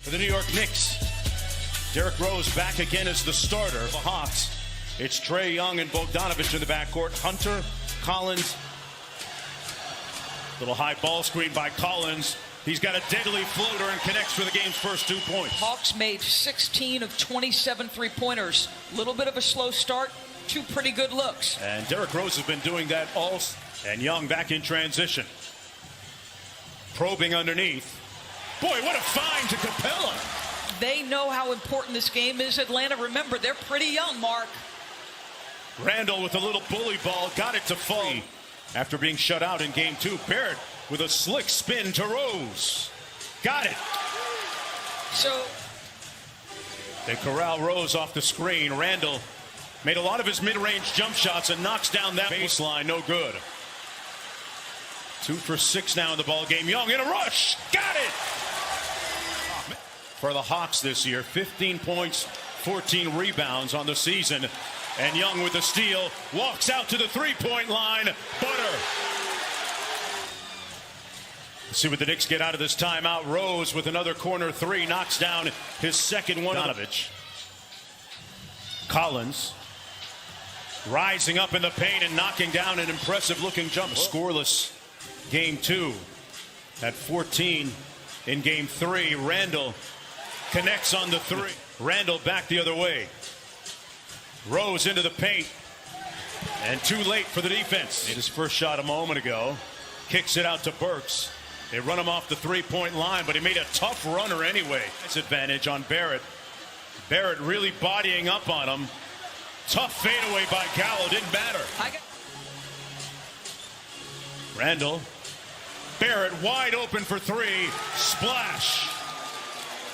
For the New York Knicks, Derrick Rose back again as the starter. The Hawks, it's Trae Young and Bogdanovich in the backcourt. Hunter, Collins. Little high ball screen by Collins. He's got a deadly floater and connects for the game's first 2 points. Hawks made 16 of 27 three-pointers. A little bit of a slow start, 2 pretty good looks. And Derrick Rose has been doing that all. And Young back in transition. Probing underneath. Boy, what a find to Capella. They know how important this game is, Atlanta. Remember, they're pretty young, Mark. Randall with a little bully ball, got it to fall. After being shut out in game 2, Barrett with a slick spin to Rose. Got it. So they corral Rose off the screen. Randall made a lot of his mid-range jump shots and knocks down that baseline. No good. 2 for 6 now in the ball game. Young in a rush. Got it. For the Hawks this year, 15 points, 14 rebounds on the season. And Young with the steal, walks out to the three-point line. Butter. Let's see what the Knicks get out of this timeout. Rose with another corner 3, knocks down his second one. Bogdanovich. Collins rising up in the paint and knocking down an impressive-looking jump. Scoreless game 2 at 14 in game 3. Randall connects on the 3. Randall back the other way. Rose into the paint. And too late for the defense. Made his first shot a moment ago. Kicks it out to Burks. They run him off the three-point line, but he made a tough runner anyway. Disadvantage on Barrett. Barrett really bodying up on him. Tough fadeaway by Gallo. Didn't matter. Randall. Barrett wide open for 3. Splash.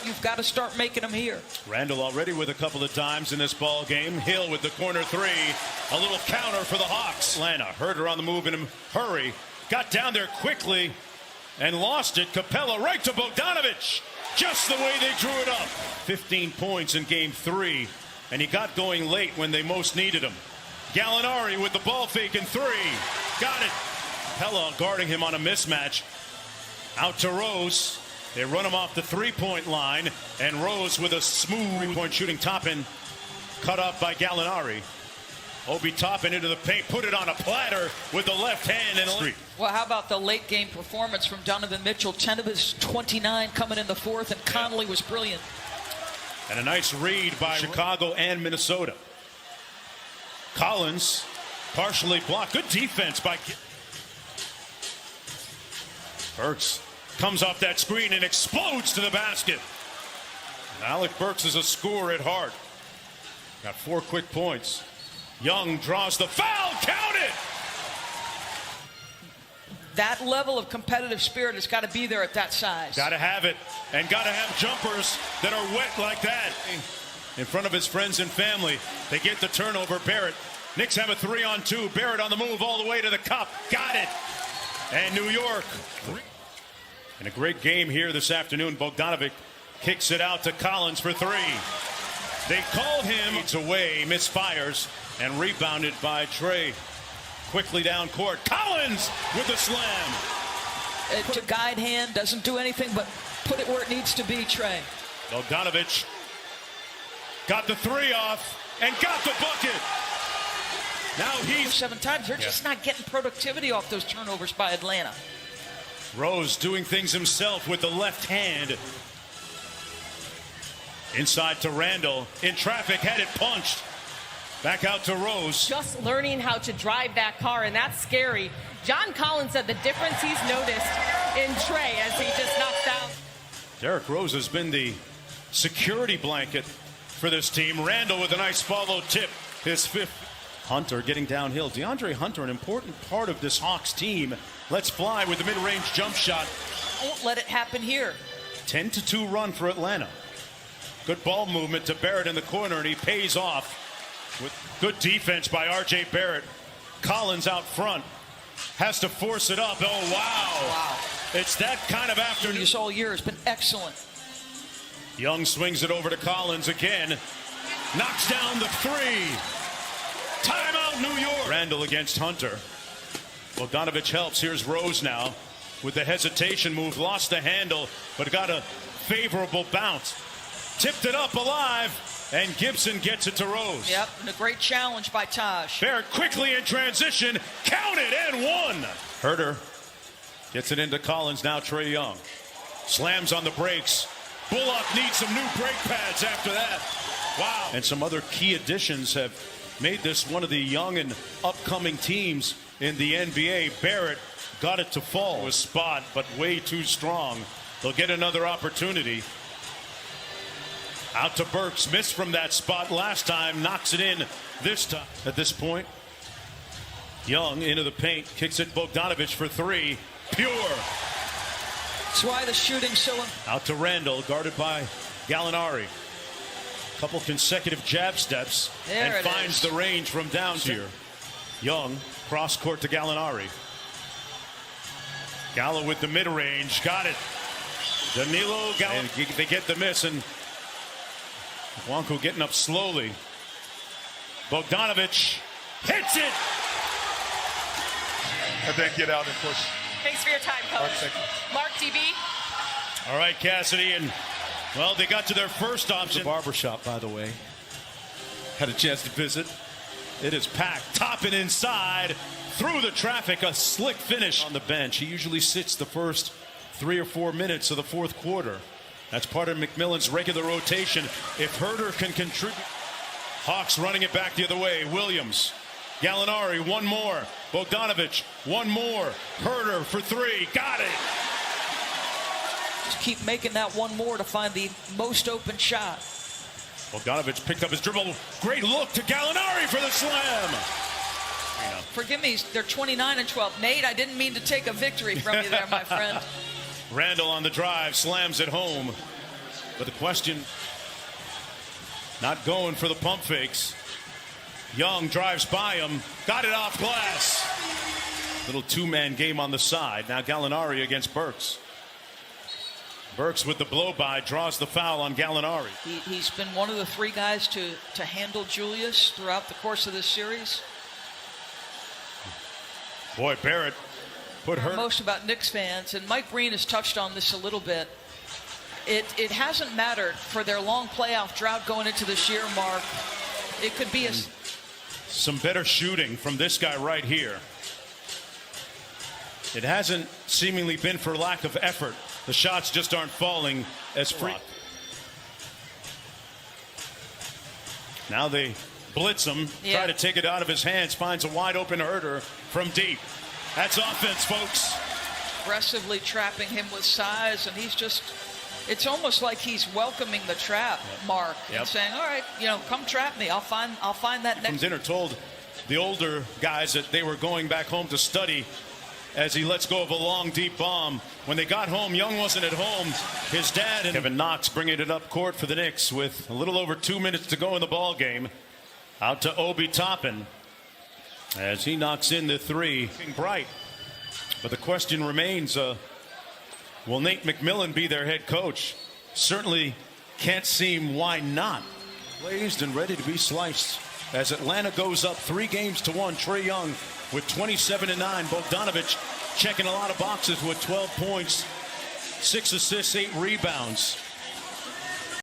You've got to start making them here. Randall already with a couple of times in this ball game. Hill with the corner 3. A little counter for the Hawks. Atlanta heard her on the move in a hurry. Got down there quickly and lost it. Capella right to Bogdanovich. Just the way they drew it up. 15 points in game 3. And he got going late when they most needed him. Gallinari with the ball fake in 3. Got it. Capella guarding him on a mismatch. Out to Rose. They run him off the three-point line, and Rose with a smooth three-point shooting. Toppin cut up by Gallinari. Obi Toppin into the paint, put it on a platter with the left hand and street. Well, how about the late game performance from Donovan Mitchell? 10 of his 29 coming in the 4th, and Conley was brilliant. And a nice read by Chicago and Minnesota. Collins partially blocked. Good defense by Burks. Comes off that screen and explodes to the basket. And Alec Burks is a scorer at heart. Got 4 quick points. Young draws the foul. Count it! That level of competitive spirit has got to be there at that size. Got to have it. And got to have jumpers that are wet like that. In front of his friends and family. They get the turnover. Barrett. Knicks have a 3-on-2. Barrett on the move all the way to the cup. Got it. And New York. And a great game here this afternoon. Bogdanovich kicks it out to Collins for 3. They called him. It's away, misfires, and rebounded by Trae. Quickly down court. Collins with the slam. To guide hand, doesn't do anything but put it where it needs to be, Trae. Bogdanovich got the 3 off and got the bucket. Now he's 7 times. They're just not getting productivity off those turnovers by Atlanta. Rose doing things himself with the left hand. Inside to Randall. In traffic, had it punched. Back out to Rose. Just learning how to drive that car, and that's scary. John Collins said the difference he's noticed in Trae as he just knocked down. Derrick Rose has been the security blanket for this team. Randall with a nice follow tip. His 5th. Hunter getting downhill. DeAndre Hunter, an important part of this Hawks team. Let's fly with the mid-range jump shot. Won't let it happen here. 10-2 run for Atlanta. Good ball movement to Barrett in the corner, and he pays off with good defense by R.J. Barrett. Collins out front. Has to force it up. Oh, wow. It's that kind of afternoon. This all year has been excellent. Young swings it over to Collins again. Knocks down the 3. Timeout, New York. Randall against Hunter. Bogdanovich helps. Here's Rose now with the hesitation move. Lost the handle, but got a favorable bounce. Tipped it up alive, and Gibson gets it to Rose. Yep, and a great challenge by Taj. Barrett quickly in transition, counted and one. Herter gets it into Collins, now Trae Young. Slams on the brakes. Bullock needs some new brake pads after that. Wow. And some other key additions have made this one of the young and upcoming teams in the NBA. Barrett got it to fall. A spot, but way too strong. They'll get another opportunity. Out to Burks, missed from that spot last time, knocks it in this time. At this point, Young into the paint, kicks it Bogdanovich for three, pure. That's why the shooting's so. Out to Randall, guarded by Gallinari. Couple consecutive jab steps and finds the range from down here. Young, cross court to Gallinari. Gallo with the mid-range, got it. Danilo, Gallo, and they get the miss, and Wonku getting up slowly. Bogdanovich hits it. And then get out and push. Thanks for your time, Coach. Mark TV. All right, Cassidy, and well, they got to their first option. The barbershop, by the way. Had a chance to visit. It is packed, topping inside, through the traffic, a slick finish on the bench. He usually sits the first 3 or 4 minutes of the fourth quarter. That's part of McMillan's regular rotation. If Herter can contribute. Hawks running it back the other way. Williams, Gallinari, one more. Bogdanovich, one more. Herter for three, got it. Just keep making that one more to find the most open shot. Bogdanovich picked up his dribble. Great look to Gallinari for the slam. Forgive me, they're 29 and 12. Nate, I didn't mean to take a victory from you there, my friend. Randall on the drive, slams it home. But the question, not going for the pump fakes. Young drives by him, got it off glass. Little two-man game on the side. Now Gallinari against Burks. Burks with the blow-by draws the foul on Gallinari. He's been one of the three guys to handle Julius throughout the course of this series. Boy, Barrett put her. Most about Knicks fans, and Mike Breen has touched on this a little bit. It hasn't mattered for their long playoff drought going into this year, Mark. It could be some better shooting from this guy right here. It hasn't seemingly been for lack of effort. The shots just aren't falling as free. Now they blitz him, try to take it out of his hands, finds a wide open Herter from deep. That's offense, folks. Aggressively trapping him with size, and he's just, it's almost like he's welcoming the trap, Mark, and saying, all right, come trap me. I'll find that next. From dinner told the older guys that they were going back home to study as he lets go of a long, deep bomb. When they got home, Young wasn't at home. His dad and Kevin Knox bringing it up court for the Knicks with a little over 2 minutes to go in the ball game. Out to Obi Toppin as he knocks in the three. Bright. But the question remains, will Nate McMillan be their head coach? Certainly can't seem why not. Blazed and ready to be sliced as Atlanta goes up 3-1. Trae Young with 27 and 9. Bogdanovich checking a lot of boxes with 12 points, 6 assists, 8 rebounds.